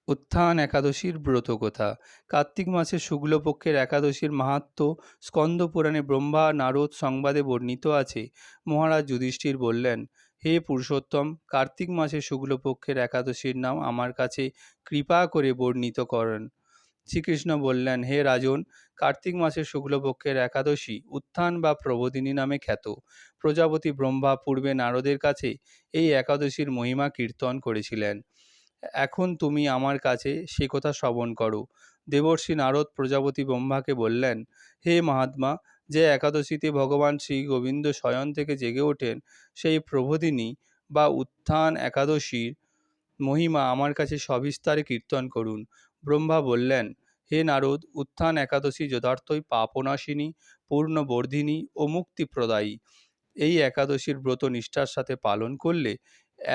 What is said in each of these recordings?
উত্থান একাদশীর ব্রতকথা। কার্তিক মাসের শুক্লপক্ষের একাদশীর মাহাত্ম্য স্কন্দপুরাণে ব্রহ্মা নারদ সংবাদে বর্ণিত আছে। মহারাজ যুধিষ্ঠির বললেন, হে পুরুষোত্তম, কার্তিক মাসের শুক্লপক্ষের একাদশীর নাম আমার কাছে কৃপা করে বর্ণিত করেন। শ্রীকৃষ্ণ বললেন, হে রাজন, কার্তিক মাসের শুক্লপক্ষের একাদশী উত্থান বা প্রবোধিনী নামে খ্যাত। প্রজাপতি ব্রহ্মা পূর্বে নারদের কাছে এই একাদশীর মহিমা কীর্তন করেছিলেন। এখন তুমি আমার কাছে সে কথা শ্রবণ করো। দেবর্ষি নারদ প্রজাপতি ব্রহ্মাকে বললেন, হে মহাত্মা, যে একাদশীতে ভগবান শ্রী গোবিন্দ শয়ন থেকে জেগে ওঠেন, সেই প্রবোধিনী বা উত্থান একাদশীর মহিমা আমার কাছে সবিস্তারে কীর্তন করুন। ব্রহ্মা বললেন, হে নারদ, উত্থান একাদশী যথার্থই পাপনাশিনী, পূর্ণবর্ধিনী ও মুক্তিপ্রদায়ী। এই একাদশীর ব্রত নিষ্ঠার সাথে পালন করলে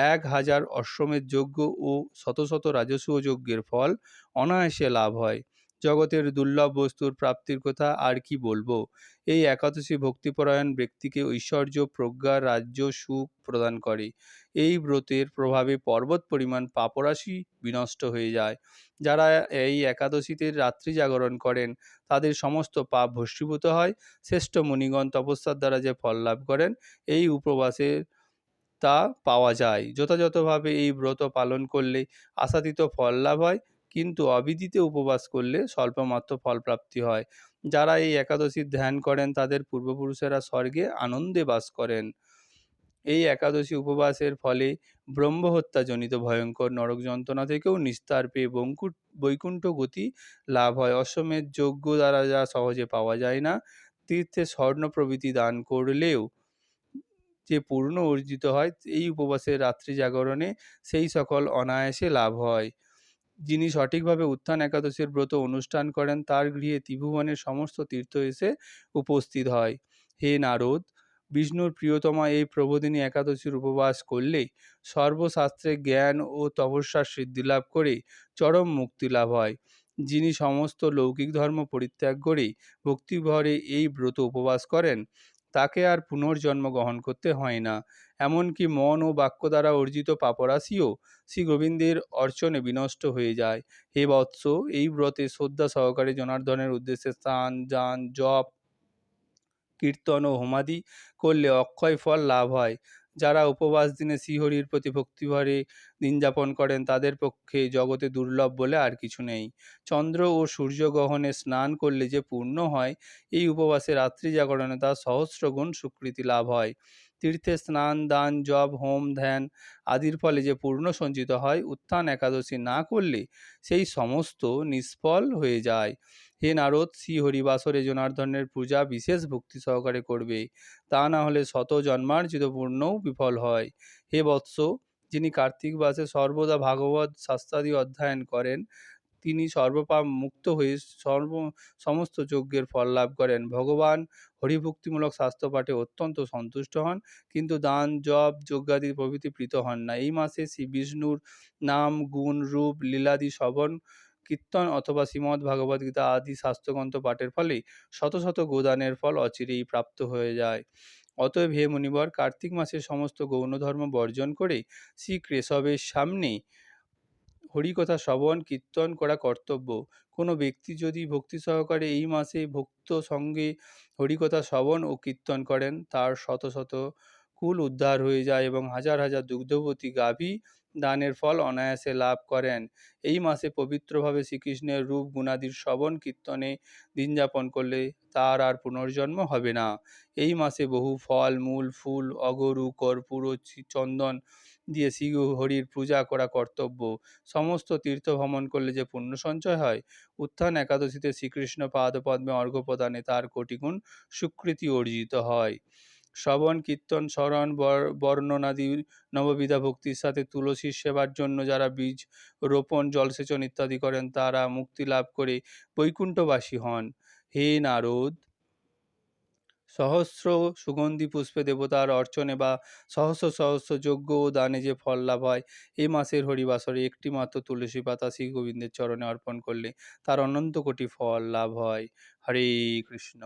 1000 অশ্বমেধ যজ্ঞ ও শত শত রাজসূয় যজ্ঞের ফল অনায়াসে লাভ হয়। জগতের দুর্লভ বস্তুর প্রাপ্তির কথা আর কি বলবো। এই একাদশী ভক্তিপরায়ণ ব্যক্তিকে ঐশ্বর্য, প্রজ্ঞা, রাজ্য, সুখ প্রদান করে। এই ব্রতের প্রভাবে পর্বত পরিমাণ পাপরাশি বিনষ্ট হয়ে যায়। যারা এই একাদশীতে রাত্রি জাগরণ করেন, তাদের সমস্ত পাপ ভস্মীভূত হয়। শ্রেষ্ঠ মুনিগণ তপস্যার দ্বারা যে ফল লাভ করেন, এই উপবাসে তা পাওয়া যায়। যথাযথভাবে এই ব্রত পালন করলে আশাতীত ফল লাভ হয়, কিন্তু অবিদিতে উপবাস করলে স্বল্পমাত্র ফলপ্রাপ্তি হয়। যারা এই একাদশীর ধ্যান করেন, তাদের পূর্বপুরুষেরা স্বর্গে আনন্দে বাস করেন। এই একাদশী উপবাসের ফলে ব্রহ্মহত্যাজনিত ভয়ঙ্কর নরক যন্ত্রণা থেকেও নিস্তার পেয়ে বৈকুণ্ঠ গতি লাভ হয়। অশ্বমেধ যজ্ঞ দ্বারা যা সহজে পাওয়া যায় না, তীর্থে স্বর্ণ প্রভৃতি দান করলেও যে পূর্ণ অর্জিত হয়, এই উপবাসের রাত্রি জাগরণে সেই সকল অনায়াসে লাভ হয়। যিনি সঠিকভাবে উত্থান একাদশীর ব্রত অনুষ্ঠান করেন, তার গৃহে ত্রিভুবনের সমস্ত তীর্থ এসে উপস্থিত হয়। হে নারদ, বিষ্ণুর প্রিয়তমা এই প্রবোধিনী একাদশীর উপবাস করলে সর্বশাস্ত্রে জ্ঞান ও তপস্যার সিদ্ধি লাভ করে চরম মুক্তি লাভ হয়। যিনি সমস্ত লৌকিক ধর্ম পরিত্যাগ করে ভক্তিভরে এই ব্রত উপবাস করেন, তাকে আর পুনর্জন্ম গ্রহণ করতে হয় না। এমনকি মন ও বাক্য দ্বারা অর্জিত পাপরাশিও শ্রী গোবিন্দের অর্চনে বিনষ্ট হয়ে যায়। হে বৎস, এই ব্রতে শ্রদ্ধা সহকারে জনার্দনের উদ্দেশ্যে স্নান, দান, জপ, কীর্তন ও হোমাদি করলে অক্ষয় ফল লাভ হয়। যারা উপবাস দিনে শ্রীহরির প্রতি ভক্তিভরে দিন যাপন করেন, তাদের পক্ষে জগতে দুর্লভ বলে আর কিছু নেই। চন্দ্র ও সূর্যগ্রহণে স্নান করলে যে পূর্ণ হয়, এই উপবাসে রাত্রি জাগরণে তার সহস্রগুণ স্বীকৃতি লাভ হয়। তীর্থে স্নান, দান, জপ, হোম, ধ্যান আদির ফলে যে পূর্ণ সঞ্চিত হয়, উত্থান একাদশী না করলে সেই সমস্ত নিষ্ফল হয়ে যায়। হে নারদ, শ্রীহরিবাসরে জনার্দনের পূজা বিশেষ ভক্তি সহকারে করবে, তা না হলে শত জন্মার্জিত পূর্ণও বিফল হয়। হে বৎস, যিনি কার্তিক মাসে সর্বদা ভাগবত শাস্ত্রাদি অধ্যয়ন করেন, তিনি সর্বপাপ মুক্ত হয়ে সমস্ত যজ্ঞের ফল লাভ করেন। ভগবান হরিভক্তিমূলক শাস্ত্র পাঠে অত্যন্ত সন্তুষ্ট হন, কিন্তু দান, জপ, যজ্ঞাদি প্রভৃতি প্রীত হন না। এই মাসে শ্রী বিষ্ণুর নাম, গুণ, রূপ, লীলাদি শ্রবণ, কীর্তন অথবা শ্রীমদ্ ভাগবত গীতা আদি শাস্ত্রগ্রন্থ পাঠের ফলে শত শত গোদানের ফল অচিরেই প্রাপ্ত হয়ে যায়। অতএব হে মুনিবর, কার্তিক মাসে সমস্ত গৌণ ধর্ম বর্জন করে শ্রী কেশবের সামনে হরিকথা শ্রবণ কীর্তন করা কর্তব্য। কোনো ব্যক্তি যদি ভক্তি সহকারে এই মাসে ভক্ত সঙ্গে হরিকথা শ্রবণ ও কীর্তন করেন, তার শত শত কুল উদ্ধার হয়ে যায় এবং হাজার হাজার দুগ্ধবতী গাভী দানের ফল অনায়াসে লাভ করেন। এই মাসে পবিত্রভাবে শ্রীকৃষ্ণের রূপ গুণাদির শ্রবণ কীর্তনে দিন যাপন করলে তার আর পুনর্জন্ম হবে না। এই মাসে বহু ফল, মূল, ফুল, অগরু, কর্পূর ও চন্দন দিয়ে শ্রী হরির পূজা করা কর্তব্য। সমস্ত তীর্থ ভ্রমণ করলে যে পুণ্য সঞ্চয় হয়, উত্থান একাদশীতে শ্রীকৃষ্ণ পাদপদ্মে অর্ঘ্য প্রদানে তার কোটিগুণ স্বীকৃতি অর্জিত হয়। শ্রবণ, কীর্তন, স্মরণ, বর্ণনাদি নববিধা ভক্তির সাথে তুলসীর সেবার জন্য যারা বীজ রোপণ, জলসেচন ইত্যাদি করেন, তারা মুক্তি লাভ করে বৈকুণ্ঠবাসী হন। হে নারদ, সহস্র সুগন্ধি পুষ্পে দেবতার অর্চনে বা সহস্র সহস্র যজ্ঞ ও দানে যে ফল লাভ হয়, এই মাসের হরিবাসরে একটি মাত্র তুলসী পাতা শ্রী গোবিন্দের চরণে অর্পণ করলে তার অনন্ত কোটি ফল লাভ হয়। হরে কৃষ্ণ।